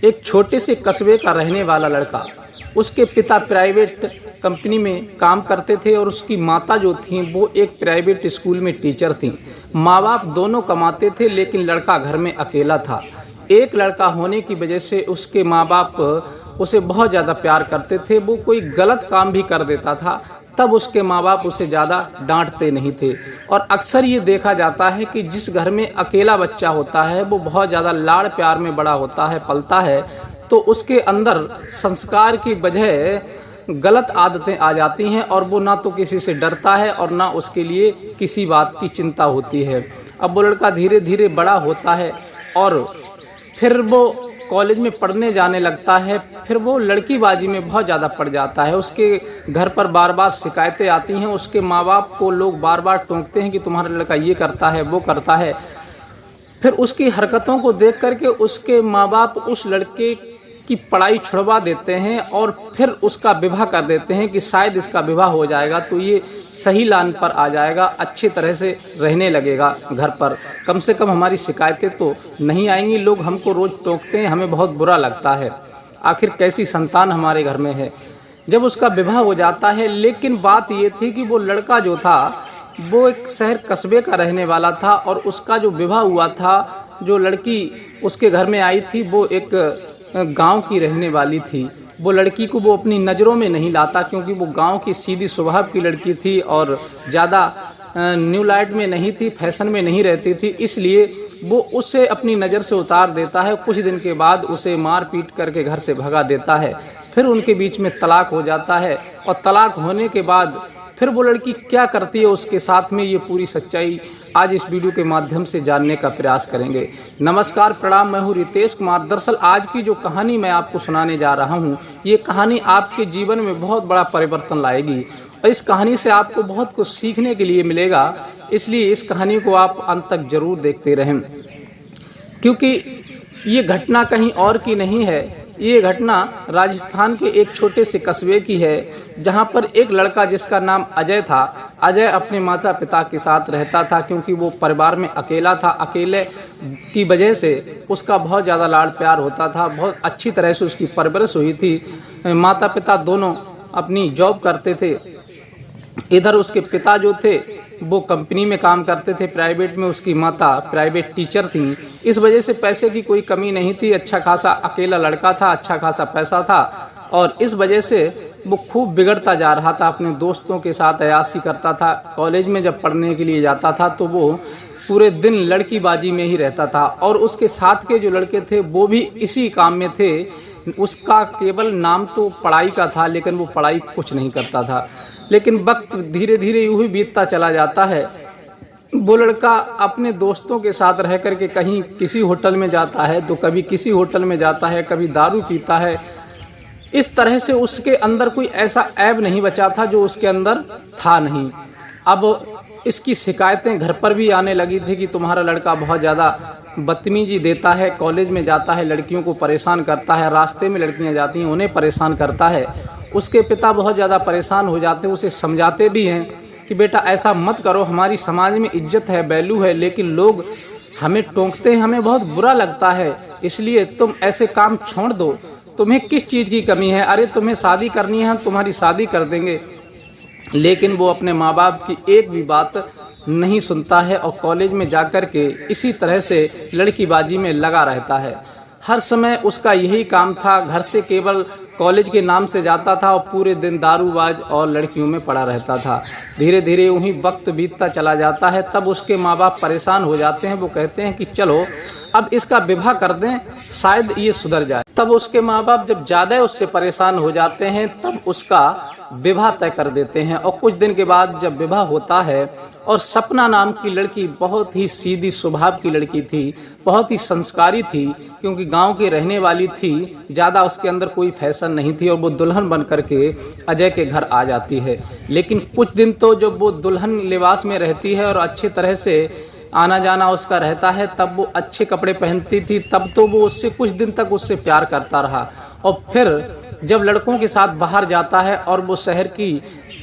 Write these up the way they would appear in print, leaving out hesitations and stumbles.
एक छोटे से कस्बे का रहने वाला लड़का। उसके पिता प्राइवेट कंपनी में काम करते थे और उसकी माता जो थी वो एक प्राइवेट स्कूल में टीचर थी। माँ बाप दोनों कमाते थे, लेकिन लड़का घर में अकेला था। एक लड़का होने की वजह से उसके माँ बाप उसे बहुत ज़्यादा प्यार करते थे। वो कोई गलत काम भी कर देता था तब उसके माँ बाप उसे ज़्यादा डांटते नहीं थे। और अक्सर ये देखा जाता है कि जिस घर में अकेला बच्चा होता है वो बहुत ज़्यादा लाड़ प्यार में बड़ा होता है, पलता है, तो उसके अंदर संस्कार की बजाय गलत आदतें आ जाती हैं और वो ना तो किसी से डरता है और ना उसके लिए किसी बात की चिंता होती है। अब वो लड़का धीरे धीरे बड़ा होता है और फिर वो कॉलेज में पढ़ने जाने लगता है। फिर वो लड़कीबाजी में बहुत ज़्यादा पड़ जाता है। उसके घर पर बार बार शिकायतें आती हैं। उसके माँ बाप को लोग बार बार टोकते हैं कि तुम्हारा लड़का ये करता है, वो करता है। फिर उसकी हरकतों को देख करके उसके माँ बाप उस लड़के की पढ़ाई छुड़वा देते हैं और फिर उसका विवाह कर देते हैं कि शायद इसका विवाह हो जाएगा तो ये सही लाइन पर आ जाएगा, अच्छी तरह से रहने लगेगा घर पर, कम से कम हमारी शिकायतें तो नहीं आएंगी। लोग हमको रोज़ टोकते हैं, हमें बहुत बुरा लगता है, आखिर कैसी संतान हमारे घर में है। जब उसका विवाह हो जाता है, लेकिन बात ये थी कि वो लड़का जो था वो एक शहर कस्बे का रहने वाला था और उसका जो विवाह हुआ था, जो लड़की उसके घर में आई थी वो एक गांव की रहने वाली थी। वो लड़की को वो अपनी नज़रों में नहीं लाता क्योंकि वो गांव की सीधी स्वभाव की लड़की थी और ज़्यादा न्यू लाइट में नहीं थी, फैशन में नहीं रहती थी, इसलिए वो उसे अपनी नज़र से उतार देता है। कुछ दिन के बाद उसे मार पीट करके घर से भगा देता है। फिर उनके बीच में तलाक हो जाता है और तलाक होने के बाद फिर वो लड़की क्या करती है उसके साथ में, ये पूरी सच्चाई आज इस वीडियो के माध्यम से जानने का प्रयास करेंगे। नमस्कार, प्रणाम, मैं हूँ रितेश कुमार। दरअसल आज की जो कहानी मैं आपको सुनाने जा रहा हूँ, ये कहानी आपके जीवन में बहुत बड़ा परिवर्तन लाएगी और इस कहानी से आपको बहुत कुछ सीखने के लिए मिलेगा। इसलिए इस कहानी को आप अंत तक जरूर देखते रहें, क्योंकि ये घटना कहीं और की नहीं है। ये घटना राजस्थान के एक छोटे से कस्बे की है, जहाँ पर एक लड़का जिसका नाम अजय था, अजय अपने माता पिता के साथ रहता था क्योंकि वो परिवार में अकेला था। अकेले की वजह से उसका बहुत ज़्यादा लाड़ प्यार होता था, बहुत अच्छी तरह से उसकी परवरिश हुई थी। माता पिता दोनों अपनी जॉब करते थे। इधर उसके पिता जो थे वो कंपनी में काम करते थे प्राइवेट में, उसकी माता प्राइवेट टीचर थी। इस वजह से पैसे की कोई कमी नहीं थी। अच्छा खासा अकेला लड़का था, अच्छा खासा पैसा था और इस वजह से वो खूब बिगड़ता जा रहा था। अपने दोस्तों के साथ अयाशी करता था। कॉलेज में जब पढ़ने के लिए जाता था तो वो पूरे दिन लड़कीबाजी में ही रहता था और उसके साथ के जो लड़के थे वो भी इसी काम में थे। उसका केवल नाम तो पढ़ाई का था, लेकिन वो पढ़ाई कुछ नहीं करता था। लेकिन वक्त धीरे धीरे यूं ही बीतता चला जाता है। वो लड़का अपने दोस्तों के साथ रह करके कहीं किसी होटल में जाता है तो कभी किसी होटल में जाता है, कभी दारू पीता है। इस तरह से उसके अंदर कोई ऐसा ऐब नहीं बचा था जो उसके अंदर था नहीं। अब इसकी शिकायतें घर पर भी आने लगी थी कि तुम्हारा लड़का बहुत ज़्यादा बदतमीजी देता है, कॉलेज में जाता है लड़कियों को परेशान करता है, रास्ते में लड़कियां जाती हैं उन्हें परेशान करता है। उसके पिता बहुत ज़्यादा परेशान हो जाते हैं, उसे समझाते भी हैं कि बेटा ऐसा मत करो, हमारी समाज में इज्जत है, वैल्यू है, लेकिन लोग हमें टोकते हैं, हमें बहुत बुरा लगता है, इसलिए तुम ऐसे काम छोड़ दो। तुम्हें किस चीज़ की कमी है? अरे तुम्हें शादी करनी है, हम तुम्हारी शादी कर देंगे। लेकिन वो अपने माँ बाप की एक भी बात नहीं सुनता है और कॉलेज में जाकर के इसी तरह से लड़कीबाजी में लगा रहता है। हर समय उसका यही काम था, घर से केवल कॉलेज के नाम से जाता था और पूरे दिन दारूबाज और लड़कियों में पड़ा रहता था। धीरे धीरे यूं ही वक्त बीतता चला जाता है। तब उसके माँ बाप परेशान हो जाते हैं। वो कहते हैं कि चलो अब इसका विवाह कर दें, शायद ये सुधर जाए। तब उसके माँ बाप जब ज़्यादा उससे परेशान हो जाते हैं तब उसका विवाह तय कर देते हैं। और कुछ दिन के बाद जब विवाह होता है और सपना नाम की लड़की बहुत ही सीधी स्वभाव की लड़की थी, बहुत ही संस्कारी थी, क्योंकि गांव की रहने वाली थी, ज़्यादा उसके अंदर कोई फैशन नहीं थी और वो दुल्हन बन करके अजय के घर आ जाती है। लेकिन कुछ दिन तो जब वो दुल्हन लिबास में रहती है और अच्छे तरह से आना जाना उसका रहता है, तब वो अच्छे कपड़े पहनती थी, तब तो वो उससे कुछ दिन तक उससे प्यार करता रहा। और फिर जब लड़कों के साथ बाहर जाता है और वो शहर की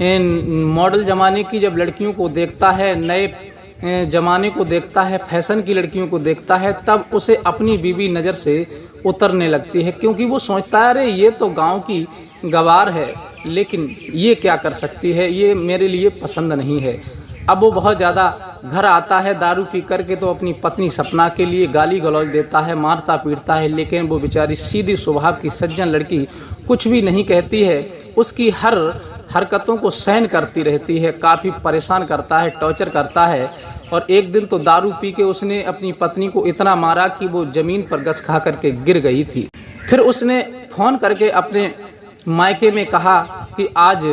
मॉडल ज़माने की जब लड़कियों को देखता है, नए ज़माने को देखता है, फैशन की लड़कियों को देखता है, तब उसे अपनी बीवी नज़र से उतरने लगती है, क्योंकि वो सोचता है अरे ये तो गांव की गवार है, लेकिन ये क्या कर सकती है, ये मेरे लिए पसंद नहीं है। अब वो बहुत ज़्यादा घर आता है दारू पी करके, तो अपनी पत्नी सपना के लिए गाली गलौज देता है, मारता पीटता है, लेकिन वो बेचारी सीधी स्वभाव की सज्जन लड़की कुछ भी नहीं कहती है, उसकी हर हरकतों को सहन करती रहती है, काफ़ी परेशान करता है, टॉर्चर करता है। और एक दिन तो दारू पी के उसने अपनी पत्नी को इतना मारा कि वो ज़मीन पर गस खा करके गिर गई थी। फिर उसने फ़ोन करके अपने मायके में कहा कि आज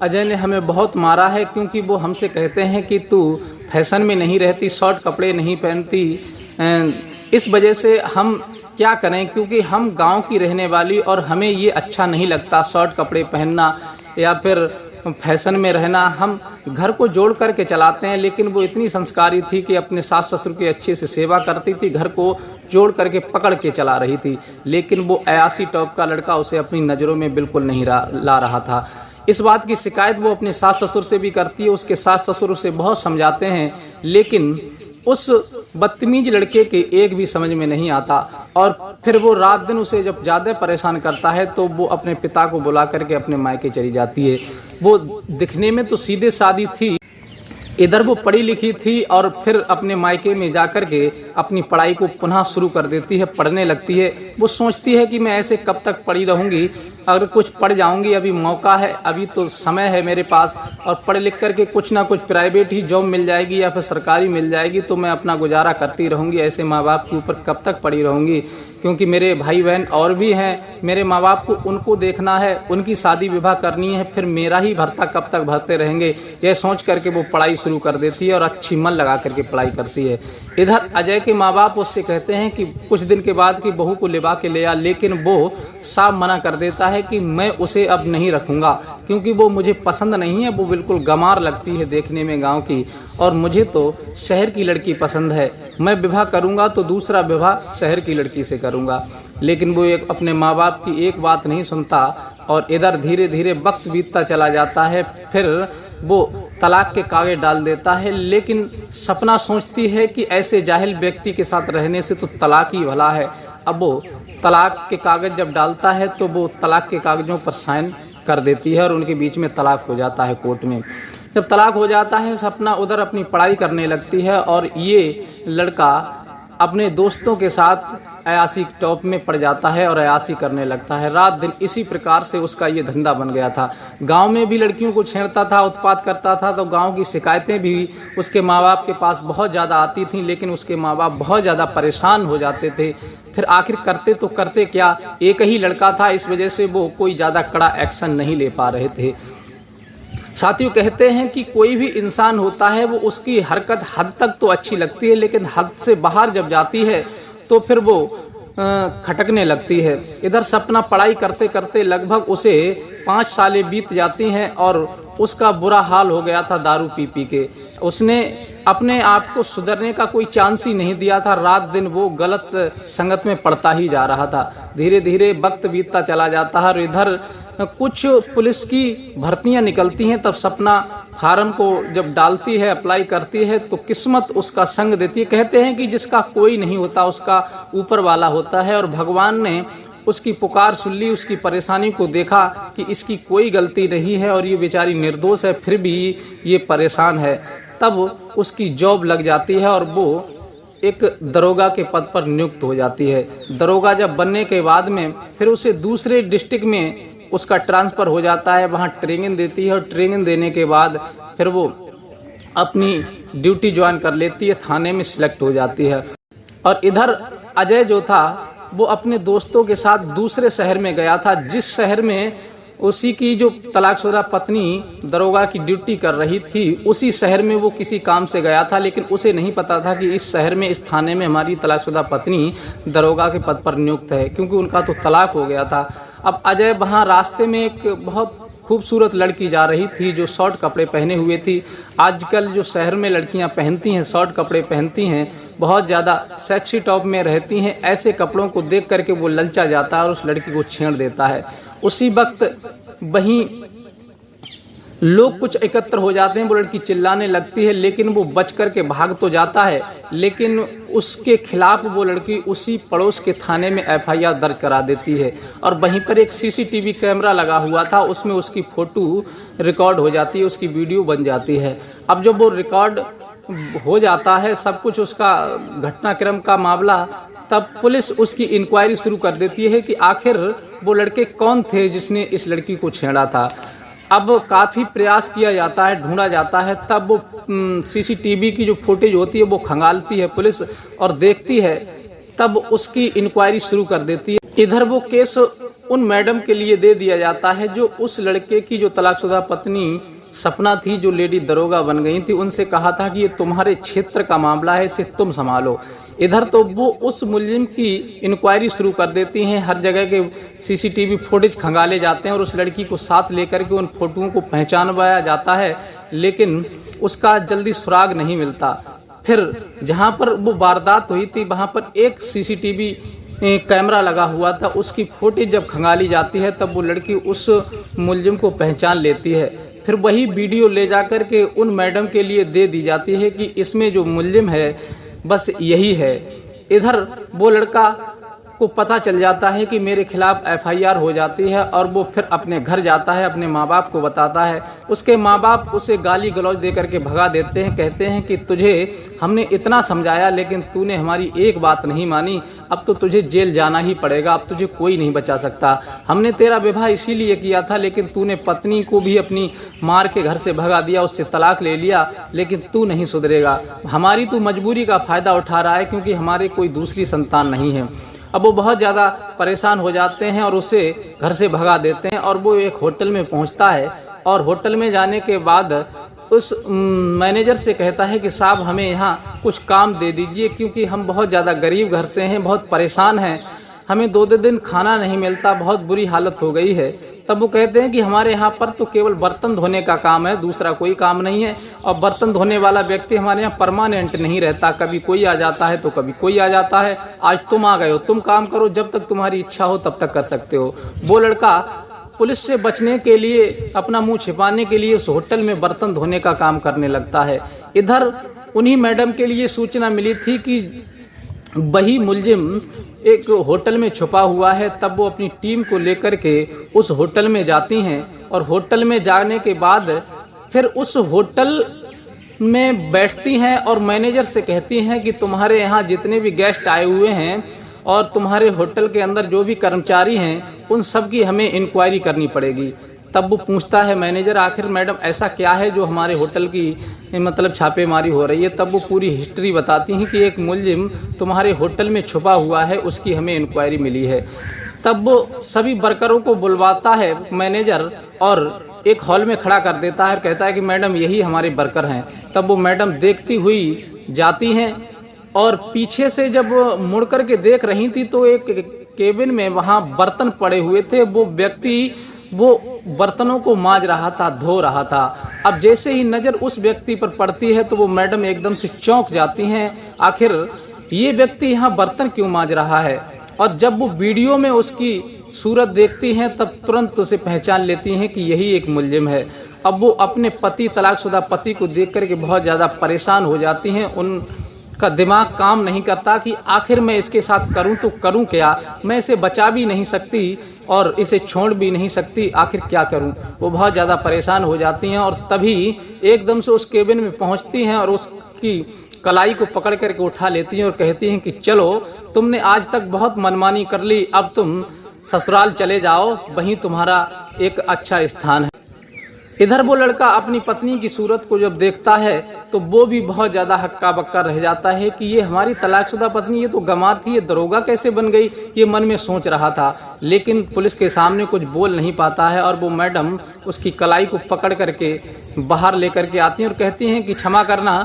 अजय ने हमें बहुत मारा है, क्योंकि वो हमसे कहते हैं कि तू फैशन में नहीं रहती, शॉर्ट कपड़े नहीं पहनती, इस वजह से हम क्या करें, क्योंकि हम गांव की रहने वाली और हमें ये अच्छा नहीं लगता शॉर्ट कपड़े पहनना या फिर फैशन में रहना। हम घर को जोड़ करके चलाते हैं, लेकिन वो इतनी संस्कारी थी कि अपने सास ससुर की अच्छे से सेवा करती थी, घर को जोड़ करके पकड़ के चला रही थी, लेकिन वो अयासी टॉप का लड़का उसे अपनी नज़रों में बिल्कुल नहीं ला रहा था। इस बात की शिकायत वो अपने सास ससुर से भी करती है, उसके सास ससुर उसे बहुत समझाते हैं, लेकिन उस बदतमीज लड़के के एक भी समझ में नहीं आता। और फिर वो रात दिन उसे जब ज़्यादा परेशान करता है तो वो अपने पिता को बुला करके अपने मायके चली जाती है। वो दिखने में तो सीधे सादी थी, इधर वो पढ़ी लिखी थी, और फिर अपने मायके में जाकर के अपनी पढ़ाई को पुनः शुरू कर देती है, पढ़ने लगती है। वो सोचती है कि मैं ऐसे कब तक पढ़ी रहूंगी, अगर कुछ पढ़ जाऊंगी, अभी मौका है, अभी तो समय है मेरे पास, और पढ़ लिख करके कुछ ना कुछ प्राइवेट ही जॉब मिल जाएगी या फिर सरकारी मिल जाएगी, तो मैं अपना गुजारा करती रहूंगी। ऐसे माँ बाप के ऊपर कब तक पड़ी रहूंगी, क्योंकि मेरे भाई बहन और भी हैं, मेरे माँ बाप को उनको देखना है, उनकी शादी विवाह करनी है, फिर मेरा ही भरता कब तक भरते रहेंगे, यह सोच करके वो पढ़ाई शुरू कर देती है और अच्छी मन लगा करके पढ़ाई करती है। इधर अजय के माँ बाप उससे कहते हैं कि कुछ दिन के बाद कि बहू को लिवा के ले आ, लेकिन वो साफ मना कर देता है कि मैं उसे अब नहीं रखूंगा, क्योंकि वो मुझे पसंद नहीं है, वो बिल्कुल गंवार लगती है देखने में गांव की, और मुझे तो शहर की लड़की पसंद है। मैं विवाह करूंगा तो दूसरा विवाह शहर की लड़की से करूंगा। लेकिन वो एक अपने माँ बाप की एक बात नहीं सुनता, और इधर धीरे धीरे वक्त बीतता चला जाता है। फिर वो तलाक के कागज डाल देता है, लेकिन सपना सोचती है कि ऐसे जाहिल व्यक्ति के साथ रहने से तो तलाक ही भला है। अब वो तलाक के कागज जब डालता है तो वो तलाक के कागजों पर साइन कर देती है और उनके बीच में तलाक हो जाता है कोर्ट में। जब तलाक हो जाता है, सपना उधर अपनी पढ़ाई करने लगती है, और ये लड़का अपने दोस्तों के साथ अयासी टॉप में पड़ जाता है और अयासी करने लगता है। रात दिन इसी प्रकार से उसका ये धंधा बन गया था। गांव में भी लड़कियों को छेड़ता था, उत्पात करता था, तो गांव की शिकायतें भी उसके माँ बाप के पास बहुत ज़्यादा आती थीं, लेकिन उसके माँ बाप बहुत ज़्यादा परेशान हो जाते थे। फिर आखिर करते तो करते क्या, एक ही लड़का था, इस वजह से वो कोई ज़्यादा कड़ा एक्शन नहीं ले पा रहे थे। साथियों, कहते हैं कि कोई भी इंसान होता है, वो उसकी हरकत हद तक तो अच्छी लगती है, लेकिन हद से बाहर जब जाती है तो फिर वो खटकने लगती है। इधर सपना पढ़ाई करते करते लगभग उसे 5 सालें बीत जाती हैं और उसका बुरा हाल हो गया था दारू पी पी के। उसने अपने आप को सुधरने का कोई चांस ही नहीं दिया था। रात दिन वो गलत संगत में पड़ता ही जा रहा था। धीरे धीरे वक्त बीतता चला जाता है और इधर कुछ पुलिस की भर्तियां निकलती हैं। तब सपना फार्म को जब डालती है, अप्लाई करती है, तो किस्मत उसका संग देती है। कहते हैं कि जिसका कोई नहीं होता उसका ऊपर वाला होता है, और भगवान ने उसकी पुकार सुन ली, उसकी परेशानी को देखा कि इसकी कोई गलती नहीं है और ये बेचारी निर्दोष है, फिर भी ये परेशान है। तब उसकी जॉब लग जाती है और वो एक दरोगा के पद पर नियुक्त हो जाती है। दरोगा जब बनने के बाद में फिर उसे दूसरे डिस्ट्रिक्ट में उसका ट्रांसफ़र हो जाता है, वहाँ ट्रेनिंग देती है और ट्रेनिंग देने के बाद फिर वो अपनी ड्यूटी ज्वाइन कर लेती है, थाने में सिलेक्ट हो जाती है। और इधर अजय जो था वो अपने दोस्तों के साथ दूसरे शहर में गया था, जिस शहर में उसी की जो तलाकशुदा पत्नी दरोगा की ड्यूटी कर रही थी, उसी शहर में वो किसी काम से गया था। लेकिन उसे नहीं पता था कि इस शहर में, इस थाने में हमारी तलाकशुदा पत्नी दरोगा के पद पर नियुक्त है, क्योंकि उनका तो तलाक हो गया था। अब अजय वहाँ रास्ते में एक बहुत खूबसूरत लड़की जा रही थी जो शॉर्ट कपड़े पहने हुए थी। आजकल जो शहर में लड़कियां पहनती हैं, शॉर्ट कपड़े पहनती हैं, बहुत ज़्यादा सेक्सी टॉप में रहती हैं। ऐसे कपड़ों को देख करके वो ललचा जाता है और उस लड़की को छेड़ देता है। उसी वक्त वहीं लोग कुछ एकत्र हो जाते हैं, वो लड़की चिल्लाने लगती है, लेकिन वो बच करके भाग तो जाता है, लेकिन उसके खिलाफ वो लड़की उसी पड़ोस के थाने में एफआईआर दर्ज करा देती है। और वहीं पर एक सीसीटीवी कैमरा लगा हुआ था, उसमें उसकी फोटो रिकॉर्ड हो जाती है, उसकी वीडियो बन जाती है। अब जब वो रिकॉर्ड हो जाता है सब कुछ, उसका घटनाक्रम का मामला, तब पुलिस उसकी इंक्वायरी शुरू कर देती है कि आखिर वो लड़के कौन थे जिसने इस लड़की को छेड़ा था। अब काफ़ी प्रयास किया जाता है, ढूंढा जाता है, तब वो सीसीटीवी की जो फुटेज होती है वो खंगालती है पुलिस और देखती है, तब उसकी इंक्वायरी शुरू कर देती है। इधर वो केस उन मैडम के लिए दे दिया जाता है जो उस लड़के की जो तलाकशुदा पत्नी सपना थी, जो लेडी दरोगा बन गई थी, उनसे कहा था कि ये तुम्हारे क्षेत्र का मामला है, इसे तुम संभालो। इधर तो वो उस मुलजिम की इंक्वायरी शुरू कर देती हैं, हर जगह के सीसीटीवी फुटेज खंगाले जाते हैं और उस लड़की को साथ लेकर के उन फोटोओं को पहचानवाया जाता है, लेकिन उसका जल्दी सुराग नहीं मिलता। फिर जहां पर वो वारदात हुई थी वहां पर एक सीसीटीवी कैमरा लगा हुआ था, उसकी फुटेज जब खंगाली जाती है तब वो लड़की उस मुलजिम को पहचान लेती है। फिर वही वीडियो ले जाकर के उन मैडम के लिए दे दी जाती है कि इसमें जो मुलजिम है बस यही है। इधर वो लड़का को पता चल जाता है कि मेरे खिलाफ एफआईआर हो जाती है और वो फिर अपने घर जाता है, अपने माँ बाप को बताता है। उसके माँ बाप उसे गाली गलौज दे करके भगा देते हैं, कहते हैं कि तुझे हमने इतना समझाया लेकिन तूने हमारी एक बात नहीं मानी, अब तो तुझे जेल जाना ही पड़ेगा, अब तुझे कोई नहीं बचा सकता। हमने तेरा विवाह इसीलिए किया था, लेकिन तूने पत्नी को भी अपनी मार के घर से भगा दिया, उससे तलाक ले लिया, लेकिन तू नहीं सुधरेगा। हमारी तू मजबूरी का फ़ायदा उठा रहा है क्योंकि हमारे कोई दूसरी संतान नहीं है। अब वो बहुत ज़्यादा परेशान हो जाते हैं और उसे घर से भगा देते हैं और वो एक होटल में पहुंचता है और होटल में जाने के बाद उस मैनेजर से कहता है कि साहब हमें यहाँ कुछ काम दे दीजिए क्योंकि हम बहुत ज़्यादा गरीब घर से हैं, बहुत परेशान हैं, हमें 2 दिन खाना नहीं मिलता, बहुत बुरी हालत हो गई है। तब वो कहते हैं कि हमारे यहाँ पर तो केवल बर्तन धोने का काम है, दूसरा कोई काम नहीं है, और बर्तन धोने वाला व्यक्ति हमारे यहाँ परमानेंट नहीं रहता, कभी कोई आ जाता है तो कभी कोई आ जाता है। आज तुम आ गए हो, तुम काम करो, जब तक तुम्हारी इच्छा हो तब तक कर सकते हो। वो लड़का पुलिस से बचने के लिए, अपना मुंह छिपाने के लिए उस होटल में बर्तन धोने का काम करने लगता है। इधर उन्हीं मैडम के लिए सूचना मिली थी कि वही मुलजिम एक होटल में छुपा हुआ है। तब वो अपनी टीम को लेकर के उस होटल में जाती हैं और होटल में जाने के बाद फिर उस होटल में बैठती हैं और मैनेजर से कहती हैं कि तुम्हारे यहाँ जितने भी गेस्ट आए हुए हैं और तुम्हारे होटल के अंदर जो भी कर्मचारी हैं उन सब की हमें इंक्वायरी करनी पड़ेगी। तब वो पूछता है मैनेजर, आखिर मैडम ऐसा क्या है जो हमारे होटल की मतलब छापेमारी हो रही है। तब वो पूरी हिस्ट्री बताती हैं कि एक मुलजिम तुम्हारे होटल में छुपा हुआ है, उसकी हमें इंक्वायरी मिली है। तब वो सभी वर्करों को बुलवाता है मैनेजर और एक हॉल में खड़ा कर देता है और कहता है कि मैडम यही हमारे वर्कर हैं। तब वो मैडम देखती हुई जाती हैं और पीछे से जब मुड़ कर के देख रही थी तो एक केबिन में वहाँ बर्तन पड़े हुए थे, वो व्यक्ति वो बर्तनों को मांज रहा था, धो रहा था। अब जैसे ही नज़र उस व्यक्ति पर पड़ती है तो वो मैडम एकदम से चौंक जाती हैं, आखिर ये व्यक्ति यहाँ बर्तन क्यों मांज रहा है। और जब वो वीडियो में उसकी सूरत देखती हैं तब तुरंत उसे पहचान लेती हैं कि यही एक मुलजिम है। अब वो अपने पति, तलाकशुदा पति को देख कर के बहुत ज़्यादा परेशान हो जाती हैं। उनका दिमाग काम नहीं करता कि आखिर मैं इसके साथ करूं तो करूं क्या, मैं इसे बचा भी नहीं सकती और इसे छोड़ भी नहीं सकती, आखिर क्या करूं। वो बहुत ज़्यादा परेशान हो जाती हैं और तभी एकदम से उस केबिन में पहुंचती हैं और उसकी कलाई को पकड़ करके उठा लेती हैं और कहती हैं कि चलो, तुमने आज तक बहुत मनमानी कर ली, अब तुम ससुराल चले जाओ, वहीं तुम्हारा एक अच्छा स्थान है। इधर वो लड़का अपनी पत्नी की सूरत को जब देखता है तो वो भी बहुत ज़्यादा हक्का बक्का रह जाता है कि ये हमारी तलाकशुदा पत्नी, ये तो गंवार थी, ये दरोगा कैसे बन गई, ये मन में सोच रहा था। लेकिन पुलिस के सामने कुछ बोल नहीं पाता है और वो मैडम उसकी कलाई को पकड़ करके बाहर लेकर के आती हैं और कहती हैं कि क्षमा करना,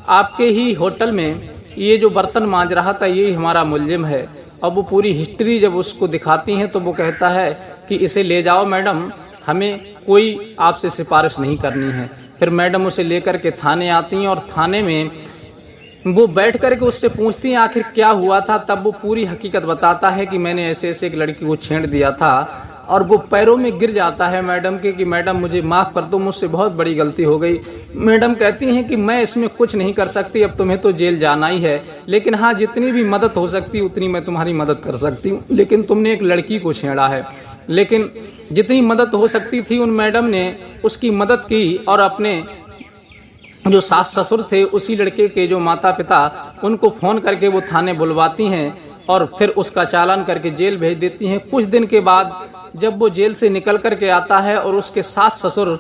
आपके ही होटल में ये जो बर्तन मांज रहा था यही हमारा मुलजिम है। अब वो पूरी हिस्ट्री जब उसको दिखाती हैं तो वो कहता है कि इसे ले जाओ मैडम, हमें कोई आपसे सिफारिश नहीं करनी है। फिर मैडम उसे लेकर के थाने आती हैं और थाने में वो बैठ कर के उससे पूछती हैं आखिर क्या हुआ था। तब वो पूरी हकीकत बताता है कि मैंने ऐसे ऐसे एक लड़की को छेड़ दिया था और वो पैरों में गिर जाता है मैडम के कि मैडम मुझे माफ़ कर दो, मुझसे बहुत बड़ी गलती हो गई। मैडम कहती हैं कि मैं इसमें कुछ नहीं कर सकती, अब तुम्हें तो जेल जाना ही है, लेकिन हाँ जितनी भी मदद हो सकती उतनी मैं तुम्हारी मदद कर सकती हूँ। लेकिन तुमने एक लड़की को छेड़ा है। लेकिन जितनी मदद हो सकती थी उन मैडम ने उसकी मदद की और अपने जो सास ससुर थे उसी लड़के के जो माता पिता उनको फ़ोन करके वो थाने बुलवाती हैं और फिर उसका चालान करके जेल भेज देती हैं। कुछ दिन के बाद जब वो जेल से निकल कर के आता है और उसके सास ससुर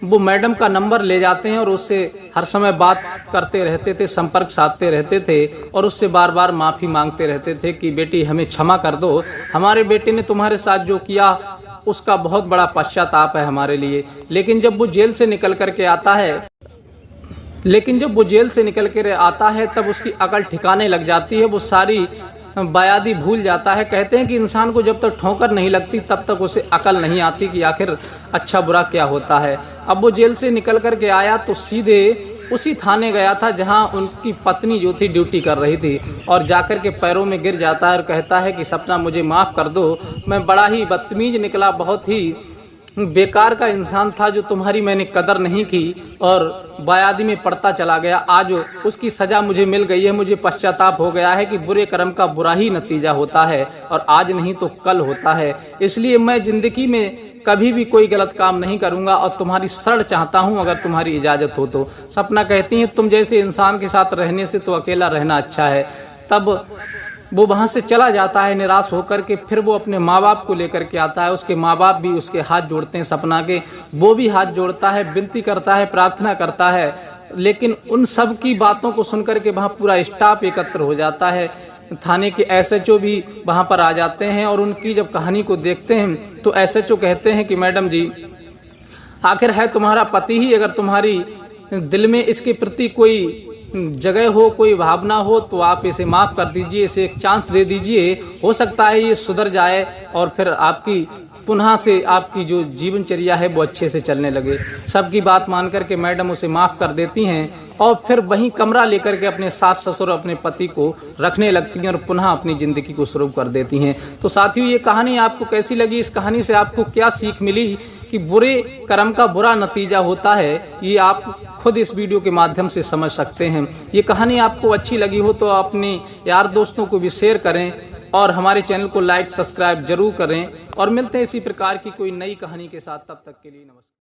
वो मैडम का नंबर ले जाते हैं और उससे हर समय बात करते रहते थे, संपर्क साधते रहते थे और उससे बार बार माफ़ी मांगते रहते थे कि बेटी हमें क्षमा कर दो, हमारे बेटे ने तुम्हारे साथ जो किया उसका बहुत बड़ा पश्चाताप है हमारे लिए। लेकिन जब वो जेल से निकल कर के आता है तब उसकी अकल ठिकाने लग जाती है, वो सारी बयादी भूल जाता है। कहते हैं कि इंसान को जब तक ठोकर नहीं लगती तब तक उसे अकल नहीं आती कि आखिर अच्छा बुरा क्या होता है। अब वो जेल से निकल कर के आया तो सीधे उसी थाने गया था जहां उनकी पत्नी जो थी ड्यूटी कर रही थी और जाकर के पैरों में गिर जाता है और कहता है कि सपना मुझे माफ़ कर दो, मैं बड़ा ही बदतमीज निकला, बहुत ही बेकार का इंसान था, जो तुम्हारी मैंने कदर नहीं की और बयादी में पड़ता चला गया। आज उसकी सज़ा मुझे मिल गई है, मुझे पश्चाताप हो गया है कि बुरे कर्म का बुरा ही नतीजा होता है और आज नहीं तो कल होता है। इसलिए मैं ज़िंदगी में कभी भी कोई गलत काम नहीं करूंगा और तुम्हारी शरण चाहता हूं अगर तुम्हारी इजाज़त हो तो। सपना कहती हैं तुम जैसे इंसान के साथ रहने से तो अकेला रहना अच्छा है। तब वो वहाँ से चला जाता है निराश होकर के। फिर वो अपने माँ बाप को लेकर के आता है, उसके माँ बाप भी उसके हाथ जोड़ते हैं सपना के, वो भी हाथ जोड़ता है, विनती करता है, प्रार्थना करता है। लेकिन उन सब की बातों को सुनकर के वहाँ पूरा स्टाफ एकत्र हो जाता है। थाने के एसएचओ भी वहाँ पर आ जाते हैं और उनकी जब कहानी को देखते हैं तो एसएचओ कहते हैं कि मैडम जी आखिर है तुम्हारा पति ही, अगर तुम्हारी दिल में इसके प्रति कोई जगह हो, कोई भावना हो तो आप इसे माफ़ कर दीजिए, इसे एक चांस दे दीजिए, हो सकता है ये सुधर जाए और फिर आपकी पुनः से आपकी जो जीवनचर्या है वो अच्छे से चलने लगे। सबकी बात मान करके मैडम उसे माफ़ कर देती हैं और फिर वहीं कमरा लेकर के अपने सास ससुर अपने पति को रखने लगती हैं और पुनः अपनी ज़िंदगी को शुरू कर देती हैं। तो साथियों ये कहानी आपको कैसी लगी, इस कहानी से आपको क्या सीख मिली कि बुरे कर्म का बुरा नतीजा होता है, ये आप खुद इस वीडियो के माध्यम से समझ सकते हैं। ये कहानी आपको अच्छी लगी हो तो अपने यार दोस्तों को भी शेयर करें और हमारे चैनल को लाइक सब्सक्राइब जरूर करें और मिलते हैं इसी प्रकार की कोई नई कहानी के साथ। तब तक के लिए नमस्कार।